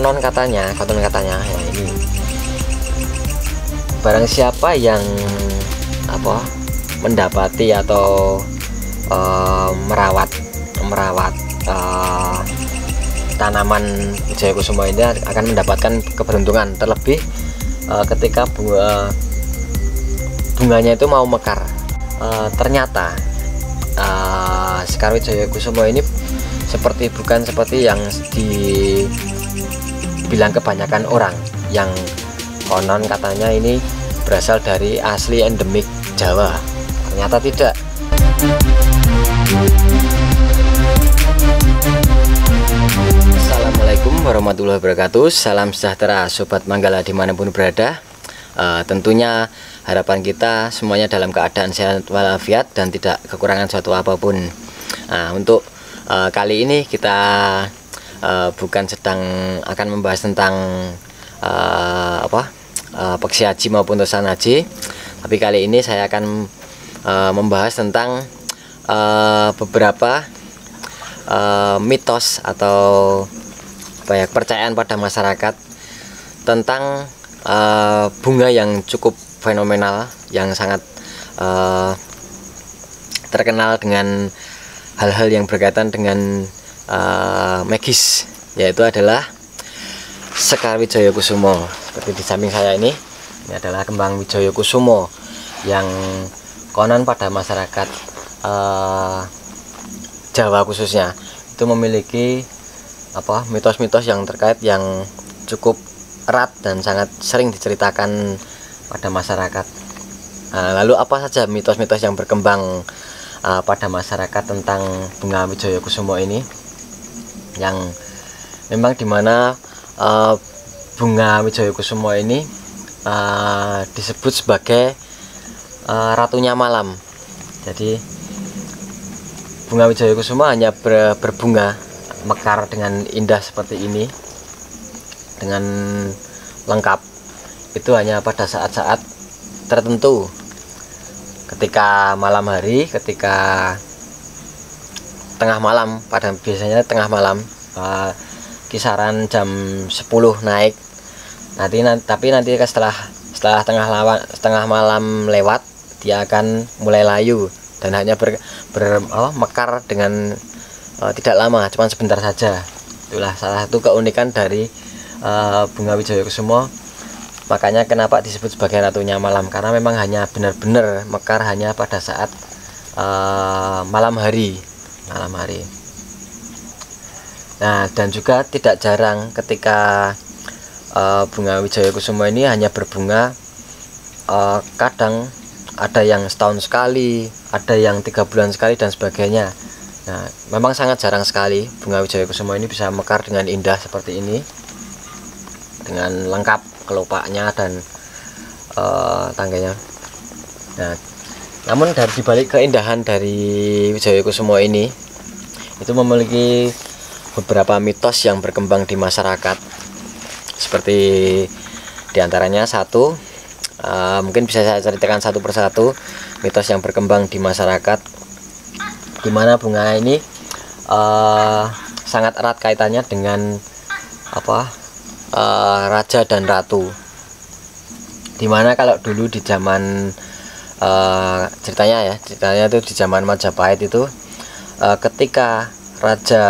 konon katanya ya ini, barang siapa yang mendapati atau merawat tanaman Wijaya Kusuma ini akan mendapatkan keberuntungan, terlebih ketika bunganya itu mau mekar. Ternyata Sekar Wijaya Kusuma ini bukan seperti yang dibilang kebanyakan orang, yang konon katanya ini berasal dari asli endemik Jawa. Ternyata tidak. Assalamualaikum warahmatullahi wabarakatuh. Salam sejahtera Sobat Manggala dimanapun berada. Tentunya harapan kita semuanya dalam keadaan sehat walafiat dan tidak kekurangan suatu apapun. Untuk kali ini kita bukan sedang akan membahas tentang peksi haji maupun tosan haji, tapi kali ini saya akan membahas tentang beberapa mitos atau kepercayaan pada masyarakat tentang bunga yang cukup fenomenal, yang sangat terkenal dengan hal-hal yang berkaitan dengan magis, yaitu adalah Sekar Wijaya Kusuma. Seperti di samping saya ini adalah kembang Wijaya Kusuma yang konon pada masyarakat Jawa khususnya itu memiliki mitos-mitos yang terkait yang cukup erat dan sangat sering diceritakan pada masyarakat. Lalu apa saja mitos-mitos yang berkembang pada masyarakat tentang bunga Wijaya Kusuma ini, yang memang dimana bunga Wijaya Kusuma ini disebut sebagai ratunya malam. Jadi bunga Wijaya Kusuma hanya berbunga mekar dengan indah seperti ini, dengan lengkap, itu hanya pada saat-saat tertentu, ketika malam hari, ketika tengah malam, biasanya tengah malam, kisaran jam 10 naik. Tapi nanti setelah tengah malam lewat, dia akan mulai layu dan hanya mekar dengan tidak lama, cuma sebentar saja. Itulah salah satu keunikan dari bunga Wijaya Kusuma. Makanya kenapa disebut sebagai ratunya malam, karena memang hanya benar-benar mekar hanya pada saat malam hari. Nah, dan juga tidak jarang ketika bunga Wijaya Kusuma ini hanya berbunga, kadang ada yang setahun sekali, ada yang 3 bulan sekali dan sebagainya. Nah, memang sangat jarang sekali bunga Wijaya Kusuma ini bisa mekar dengan indah seperti ini, dengan lengkap kelopaknya dan tangganya. Nah, namun dari dibalik keindahan dari Wijaya Kusuma ini, itu memiliki beberapa mitos yang berkembang di masyarakat. Seperti diantaranya satu, mungkin bisa saya ceritakan satu persatu mitos yang berkembang di masyarakat, di mana bunga ini sangat erat kaitannya dengan raja dan ratu. Dimana kalau dulu di zaman ceritanya itu di zaman Majapahit itu, ketika raja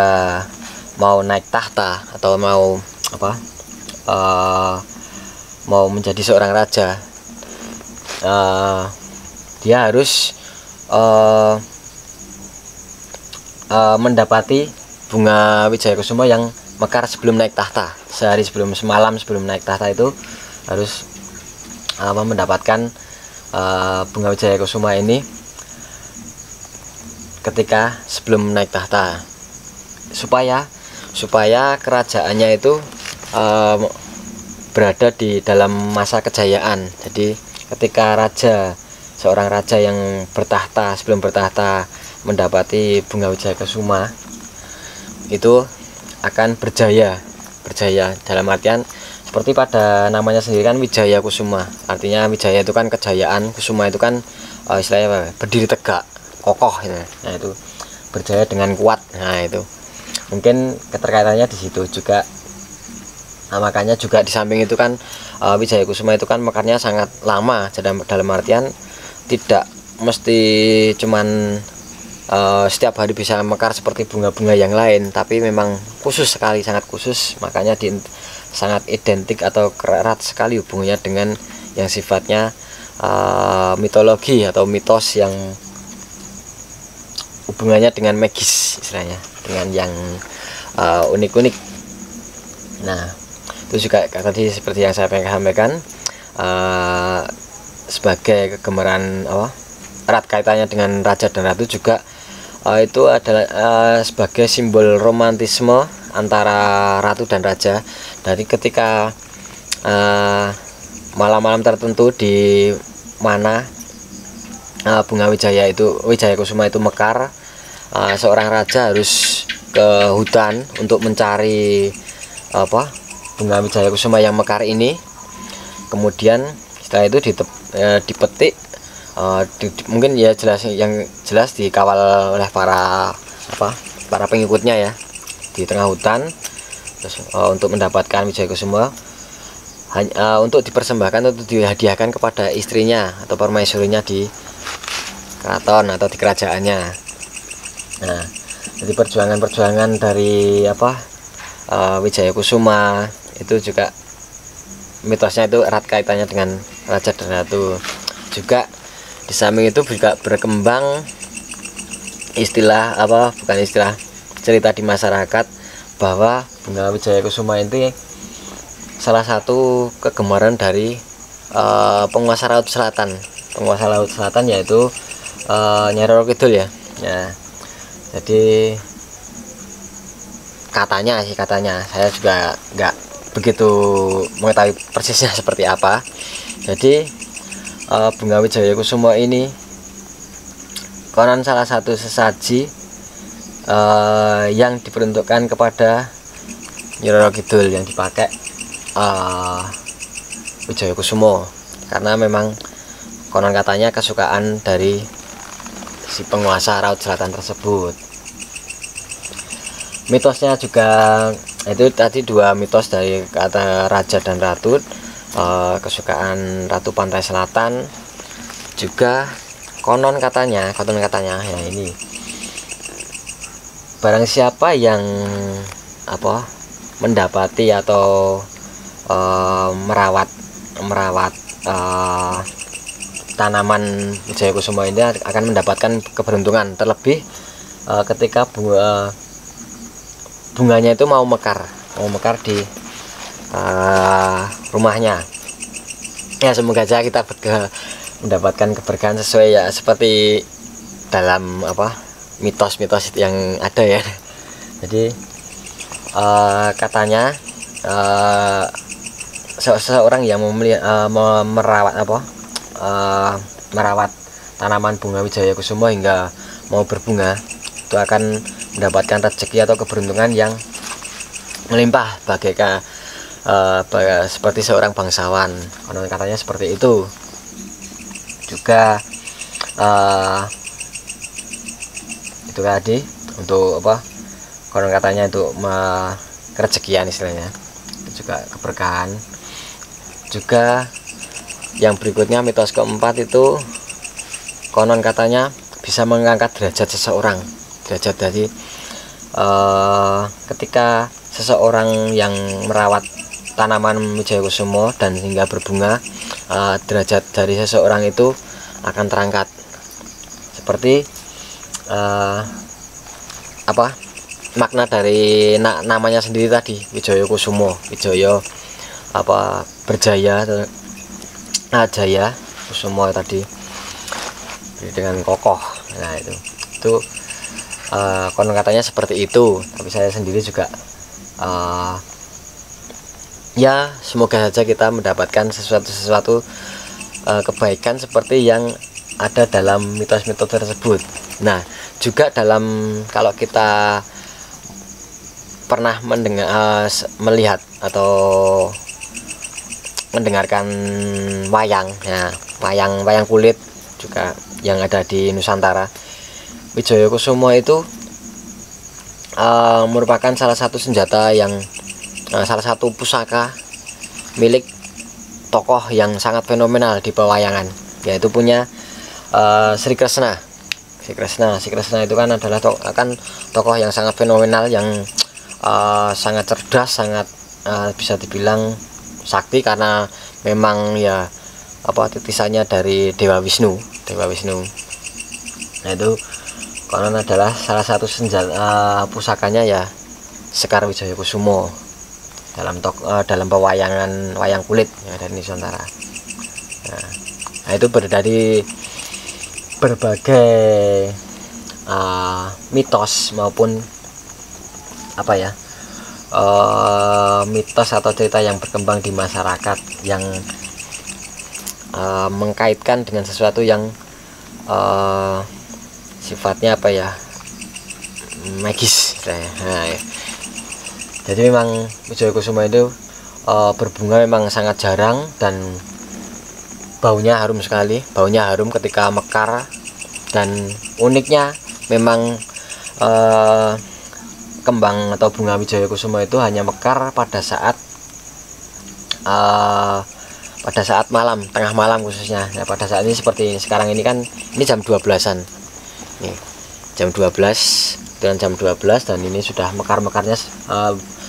mau naik tahta atau mau menjadi seorang raja, dia harus mendapati bunga Wijaya Kusuma yang mekar sebelum naik tahta. Semalam sebelum naik tahta itu harus mendapatkan bunga Wijaya Kusuma ini ketika sebelum naik tahta, supaya kerajaannya itu berada di dalam masa kejayaan. Jadi ketika seorang raja yang sebelum bertahta mendapati bunga Wijaya Kusuma, itu akan berjaya dalam artian seperti pada namanya sendiri kan Wijaya Kusuma, artinya Wijaya itu kan kejayaan, Kusuma itu kan istilahnya berdiri tegak, kokoh gitu. Nah, itu berjaya dengan kuat. Nah, itu mungkin keterkaitannya di situ juga. Nah, makanya juga di samping itu kan Wijaya Kusuma itu kan mekarnya sangat lama, jadi dalam artian tidak mesti cuman setiap hari bisa mekar seperti bunga-bunga yang lain, tapi memang khusus sekali, sangat khusus. Makanya sangat identik atau erat sekali hubungannya dengan yang sifatnya mitologi atau mitos yang hubungannya dengan magis, istilahnya dengan yang unik-unik. Nah, itu juga tadi seperti yang saya sampaikan, sebagai kegemaran erat kaitannya dengan raja dan ratu juga, itu adalah sebagai simbol romantisme antara ratu dan raja. Dari ketika malam-malam tertentu di mana bunga Wijaya Kusuma itu mekar, seorang raja harus ke hutan untuk mencari bunga Wijaya Kusuma yang mekar ini. Kemudian setelah itu dipetik, mungkin ya yang jelas dikawal oleh para pengikutnya ya di tengah hutan, terus untuk mendapatkan Wijaya Kusuma untuk dipersembahkan, untuk dihadiahkan kepada istrinya atau permaisurinya di keraton atau di kerajaannya. Nah, jadi perjuangan dari Wijaya Kusuma itu juga mitosnya itu erat kaitannya dengan raja dan ratu. Juga di samping itu juga berkembang cerita di masyarakat bahwa bunga Wijaya Kusuma ini salah satu kegemaran dari penguasa laut selatan, yaitu Nyai Roro Kidul ya. Jadi katanya saya juga nggak begitu mengetahui persisnya seperti apa. Jadi bunga Wijaya Kusuma ini konon salah satu sesaji yang diperuntukkan kepada Nyai Roro Kidul yang dipakai Wijaya Kusuma, karena memang konon katanya kesukaan dari si penguasa laut selatan tersebut. Mitosnya juga itu tadi dua mitos dari kata raja dan ratu, kesukaan ratu pantai selatan. Juga konon katanya ya, ini barang siapa yang mendapati atau merawat tanaman Wijaya Kusuma ini akan mendapatkan keberuntungan, terlebih ketika bunganya itu mau mekar di rumahnya. Ya, semoga saja kita mendapatkan keberkahan sesuai ya seperti dalam mitos-mitos yang ada ya. Jadi katanya seseorang yang merawat tanaman bunga Wijaya Kusuma hingga mau berbunga itu akan mendapatkan rezeki atau keberuntungan yang melimpah bagaikan seperti seorang bangsawan. Konon katanya seperti itu. Juga itu tadi untuk konon katanya itu kerezekian istilahnya, itu juga keberkahan. Juga yang berikutnya, mitos keempat itu konon katanya bisa mengangkat derajat seseorang. Derajat dari ketika seseorang yang merawat tanaman Wijaya Kusuma dan hingga berbunga, derajat dari seseorang itu akan terangkat. Seperti makna dari namanya sendiri tadi, Wijaya Kusuma, Wijaya berjaya, jaya, Kusuma tadi dengan kokoh. Nah, itu konon katanya seperti itu, tapi saya sendiri juga ya semoga saja kita mendapatkan sesuatu kebaikan seperti yang ada dalam mitos-mitos tersebut. Nah, juga kalau kita pernah melihat atau mendengarkan wayang kulit juga yang ada di Nusantara, Wijaya Kusuma itu merupakan salah satu senjata yang salah satu pusaka milik tokoh yang sangat fenomenal di pewayangan, yaitu punya Sri Kresna. Sri Kresna itu kan adalah tokoh yang sangat fenomenal, yang sangat cerdas, sangat bisa dibilang sakti, karena memang ya titisannya dari Dewa Wisnu. Nah itu konon adalah salah satu pusakanya ya Sekar Wijaya Kusumo dalam pewayangan wayang kulit yang ada di Nusantara. Nah itu dari berbagai mitos maupun mitos atau cerita yang berkembang di masyarakat yang mengkaitkan dengan sesuatu yang sifatnya magis. Nah, ya. Jadi memang Wijaya Kusuma itu berbunga memang sangat jarang, dan baunya harum sekali. Baunya harum ketika mekar, dan uniknya memang kembang atau bunga Wijaya Kusuma itu hanya mekar pada saat malam, tengah malam khususnya. Nah, pada saat ini seperti sekarang ini kan, ini jam 12-an. Nih, jam 12 dan jam 12, dan ini sudah mekar-mekarnya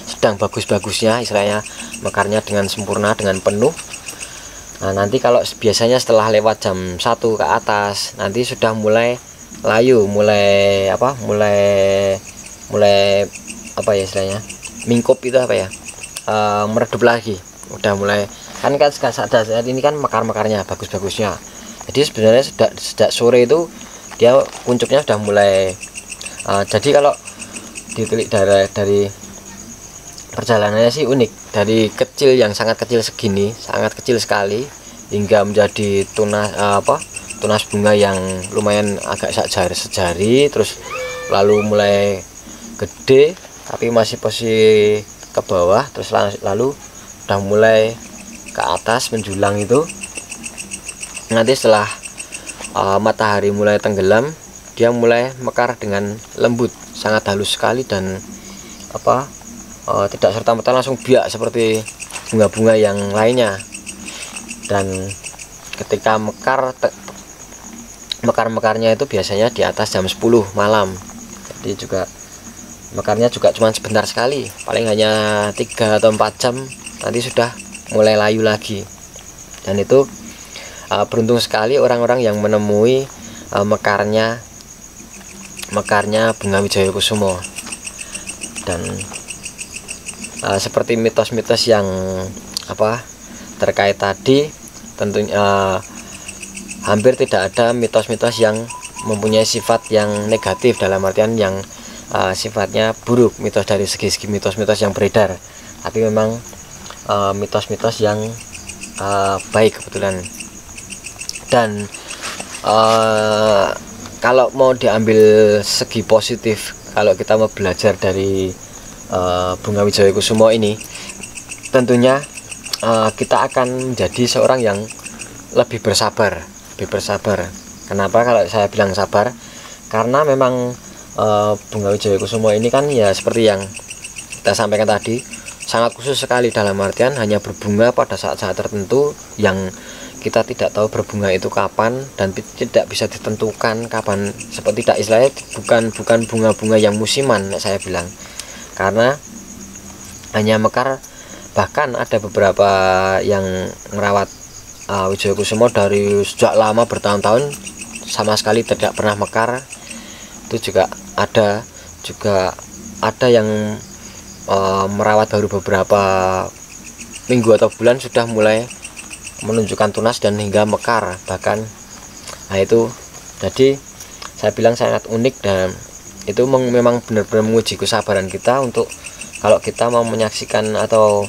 sedang bagus-bagusnya, istilahnya mekarnya dengan sempurna, dengan penuh. Nah, nanti kalau biasanya setelah lewat jam 1 ke atas, nanti sudah mulai layu, mulai istilahnya mingkup itu meredup lagi. Udah mulai kan saat ini kan mekar-mekarnya bagus-bagusnya. Jadi sebenarnya sejak sore itu dia kuncupnya sudah mulai jadi kalau ditelik dari perjalanannya sih unik, dari kecil yang sangat kecil segini, sangat kecil sekali, hingga menjadi tunas bunga yang lumayan agak sejari, terus lalu mulai gede tapi masih posisi ke bawah, terus lalu udah mulai ke atas menjulang. Itu nanti setelah matahari mulai tenggelam, dia mulai mekar dengan lembut, sangat halus sekali, dan tidak serta-merta langsung biak seperti bunga-bunga yang lainnya. Dan ketika mekar-mekarnya itu biasanya di atas jam 10 malam. Jadi juga mekarnya juga cuma sebentar sekali, paling hanya 3 atau 4 jam, nanti sudah mulai layu lagi. Dan itu beruntung sekali orang-orang yang menemui mekarnya bunga Wijaya Kusuma. Dan seperti mitos-mitos yang terkait tadi, tentunya hampir tidak ada mitos-mitos yang mempunyai sifat yang negatif, dalam artian yang sifatnya buruk, mitos dari segi mitos-mitos yang beredar. Tapi memang mitos-mitos yang baik kebetulan. Dan kalau mau diambil segi positif, kalau kita mau belajar dari bunga Wijaya Kusuma ini, tentunya kita akan menjadi seorang yang lebih bersabar. Kenapa kalau saya bilang sabar? Karena memang bunga Wijaya Kusuma ini kan ya seperti yang kita sampaikan tadi, sangat khusus sekali, dalam artian hanya berbunga pada saat-saat tertentu yang kita tidak tahu berbunga itu kapan, dan tidak bisa ditentukan kapan. Seperti tidak, istilahnya bukan bunga-bunga yang musiman, saya bilang, karena hanya mekar. Bahkan ada beberapa yang merawat Wijaya Kusuma dari sejak lama, bertahun-tahun, sama sekali tidak pernah mekar. Itu juga ada yang merawat baru beberapa minggu atau bulan sudah mulai menunjukkan tunas dan hingga mekar bahkan. Nah itu, jadi saya bilang sangat unik, dan itu memang benar-benar menguji kesabaran kita untuk kalau kita mau menyaksikan atau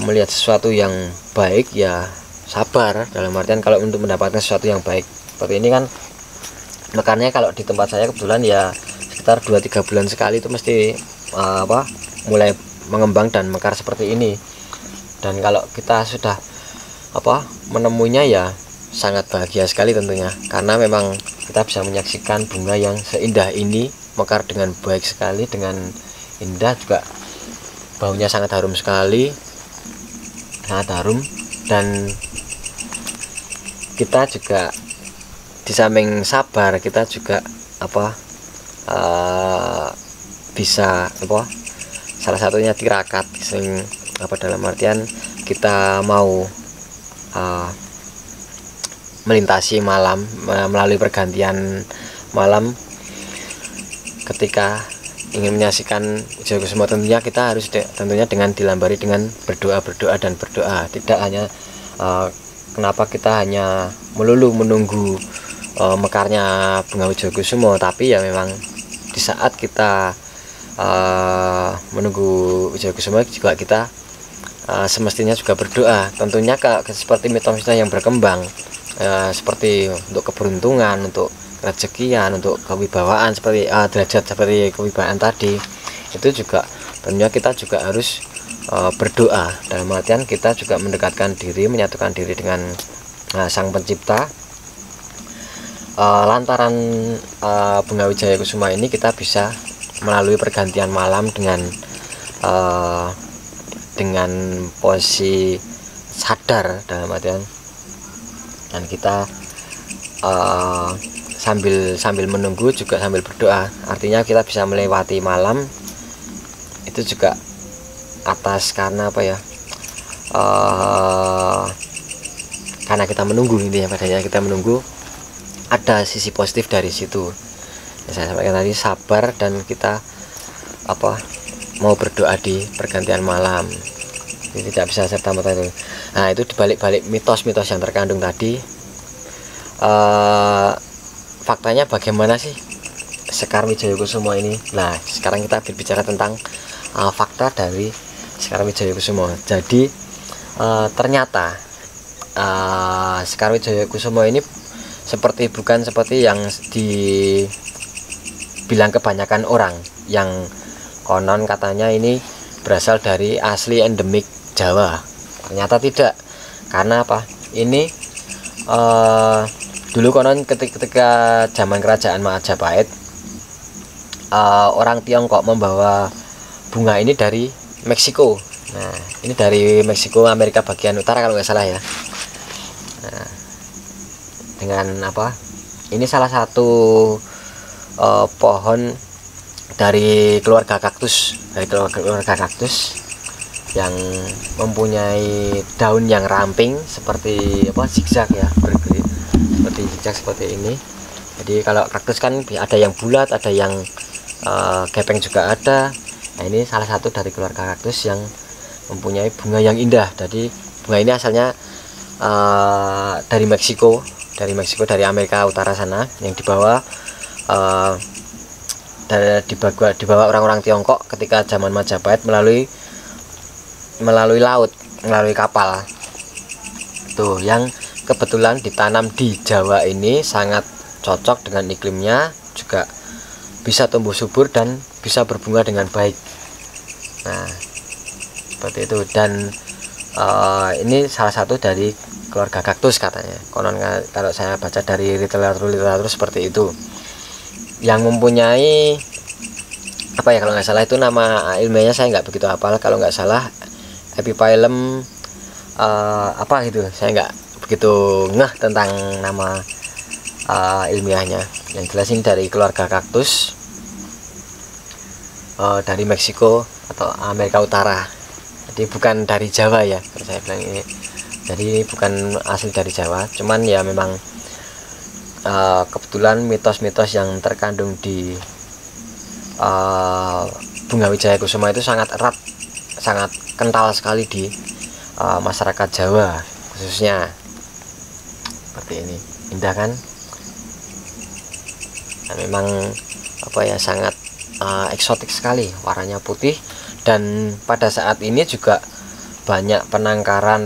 melihat sesuatu yang baik, ya sabar, dalam artian kalau untuk mendapatkan sesuatu yang baik. Seperti ini kan mekarnya, kalau di tempat saya kebetulan ya sekitar 2-3 bulan sekali itu mesti mulai mengembang dan mekar seperti ini. Dan kalau kita sudah menemuinya, ya sangat bahagia sekali tentunya, karena memang kita bisa menyaksikan bunga yang seindah ini mekar dengan baik sekali, dengan indah juga. baunya sangat harum sekali, sangat harum. Dan kita juga di samping sabar, kita juga bisa salah satunya tirakat, dalam artian kita mau melintasi malam, melalui pergantian malam. Ketika ingin menyaksikan Wijaya Kusuma, tentunya kita harus tentunya dengan dilambari dengan berdoa dan berdoa. Tidak hanya kenapa kita hanya melulu menunggu mekarnya bunga Wijaya Kusuma, tapi ya memang di saat kita menunggu Wijaya Kusuma juga kita semestinya juga berdoa. Tentunya seperti mitos-mitos yang berkembang, seperti untuk keberuntungan, untuk rezekian, untuk kewibawaan, seperti derajat seperti kewibawaan tadi, itu juga tentunya kita juga harus berdoa. Dalam artian kita juga mendekatkan diri, menyatukan diri dengan Sang Pencipta. Lantaran bunga Wijaya Kusuma ini kita bisa melalui pergantian malam dengan posisi sadar, dalam artian, dan kita sambil menunggu juga sambil berdoa. Artinya kita bisa melewati malam itu juga atas karena karena kita menunggu, intinya padanya kita menunggu. Ada sisi positif dari situ. Saya sampaikan tadi, sabar, dan kita mau berdoa di pergantian malam. Jadi tidak bisa serta-merta itu. Nah, itu dibalik-balik mitos-mitos yang terkandung tadi. Faktanya bagaimana sih Sekar Wijaya Kusuma ini? Nah, sekarang kita berbicara tentang fakta dari Sekar Wijaya Kusuma. Jadi ternyata Sekar Wijaya Kusuma ini bukan seperti yang dibilang kebanyakan orang, yang konon katanya ini berasal dari asli endemik Jawa. Ternyata tidak. Karena ini dulu konon ketika zaman kerajaan Majapahit, orang Tiongkok membawa bunga ini dari Meksiko. Nah, ini dari Meksiko, Amerika bagian utara kalau nggak salah ya. Nah, dengan ini salah satu pohon dari keluarga kaktus, yang mempunyai daun yang ramping seperti zigzag ya, seperti zigzag seperti ini. Jadi kalau kaktus kan ada yang bulat, ada yang gepeng juga ada. Nah, ini salah satu dari keluarga kaktus yang mempunyai bunga yang indah. Jadi bunga ini asalnya dari Meksiko, dari Amerika Utara sana, yang dibawa orang-orang Tiongkok ketika zaman Majapahit melalui laut, melalui kapal. Tuh, yang kebetulan ditanam di Jawa ini sangat cocok dengan iklimnya, juga bisa tumbuh subur dan bisa berbunga dengan baik. Nah, seperti itu. Dan ini salah satu dari keluarga kaktus katanya. Konon kalau saya baca dari literatur seperti itu. Yang mempunyai kalau nggak salah itu nama ilmiahnya saya nggak begitu hafal. Kalau nggak salah Epiphyllum gitu. Saya nggak begitu ngeh tentang nama ilmiahnya. Yang jelas ini dari keluarga kaktus dari Meksiko atau Amerika Utara. Jadi bukan dari Jawa ya, saya bilang ini. Jadi bukan asli dari Jawa, cuman ya memang kebetulan mitos-mitos yang terkandung di bunga Wijaya Kusuma itu sangat erat, sangat kental sekali di masyarakat Jawa khususnya. Seperti ini, indah kan? Nah, memang sangat eksotik sekali, warnanya putih. Dan pada saat ini juga banyak penangkaran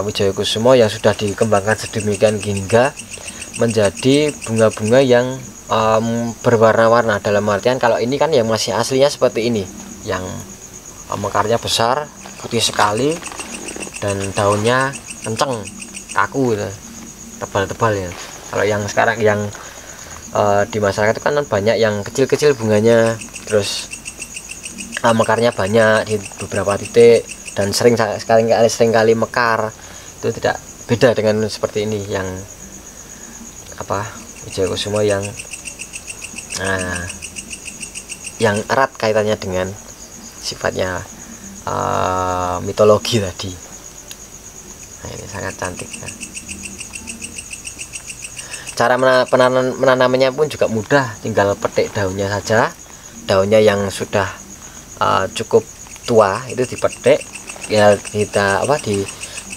Wijaya Kusuma yang sudah dikembangkan sedemikian hingga menjadi bunga-bunga yang berwarna-warna. Dalam artian kalau ini kan yang masih aslinya seperti ini, yang mekarnya besar, putih sekali, dan daunnya kenceng, kaku gitu, tebal-tebal ya. Kalau yang sekarang yang di masyarakat itu kan banyak yang kecil-kecil bunganya, terus mekarnya banyak di beberapa titik dan sering kali mekar. Itu tidak beda dengan seperti ini yang Wijaya yang erat kaitannya dengan sifatnya mitologi tadi. Nah, ini sangat cantik ya. Cara menanamnya pun juga mudah, tinggal petik daunnya saja. Daunnya yang sudah cukup tua itu dipetik, ya kita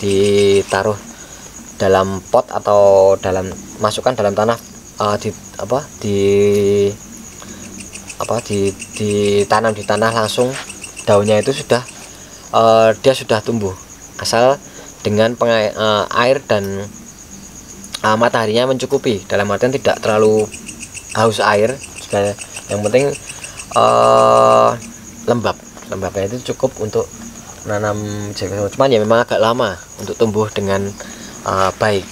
ditaruh dalam pot atau masukkan dalam tanah, ditanam di tanah langsung. Daunnya itu sudah dia sudah tumbuh, asal dengan air dan mataharinya mencukupi, dalam artian tidak terlalu haus air juga. Yang penting lembabnya itu cukup untuk menanam jagung. Cuman ya memang agak lama untuk tumbuh dengan baik.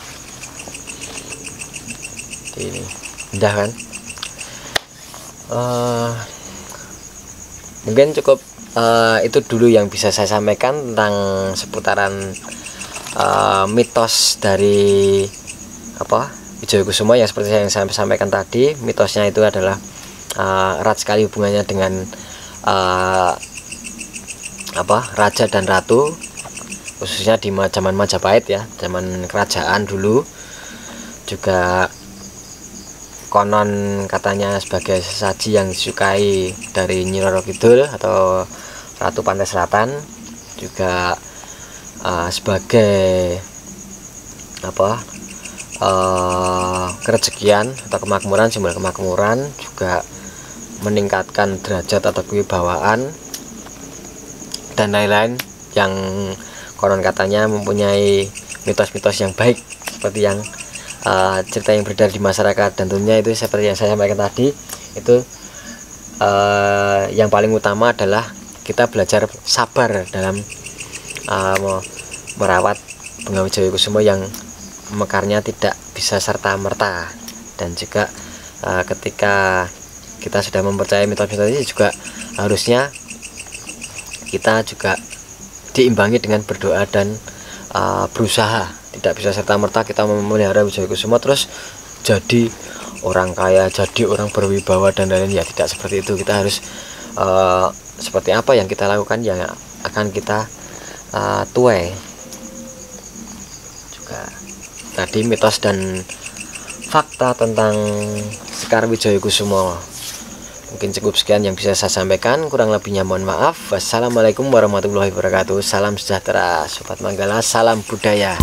Ini indah kan. Mungkin cukup itu dulu yang bisa saya sampaikan tentang seputaran mitos dari Wijaya Kusuma, yang seperti yang saya sampaikan tadi. Mitosnya itu adalah erat sekali hubungannya dengan raja dan ratu, khususnya di zaman Majapahit ya, zaman kerajaan dulu. Juga konon katanya sebagai sesaji yang disukai dari Nyi Roro Kidul atau Ratu Pantai Selatan, juga sebagai kerejekian atau kemakmuran, simbol kemakmuran, juga meningkatkan derajat atau kewibawaan dan lain-lain, yang konon katanya mempunyai mitos-mitos yang baik seperti yang cerita yang beredar di masyarakat. Dan tentunya itu seperti yang saya sampaikan tadi, itu yang paling utama adalah kita belajar sabar dalam merawat bunga Wijaya Kusuma yang mekarnya tidak bisa serta-merta. Dan juga ketika kita sudah mempercayai mitos-mitos ini, juga harusnya kita juga diimbangi dengan berdoa dan berusaha. Tidak bisa serta-merta kita memelihara Wijaya Kusuma terus jadi orang kaya, jadi orang berwibawa dan lain-lain. Ya tidak seperti itu. Kita harus seperti apa yang kita lakukan yang akan kita tuai. Juga tadi mitos dan fakta tentang Sekar Wijaya Kusuma. Mungkin cukup sekian yang bisa saya sampaikan, kurang lebihnya mohon maaf. Wassalamualaikum warahmatullahi wabarakatuh. Salam sejahtera Sobat Manggala, salam budaya.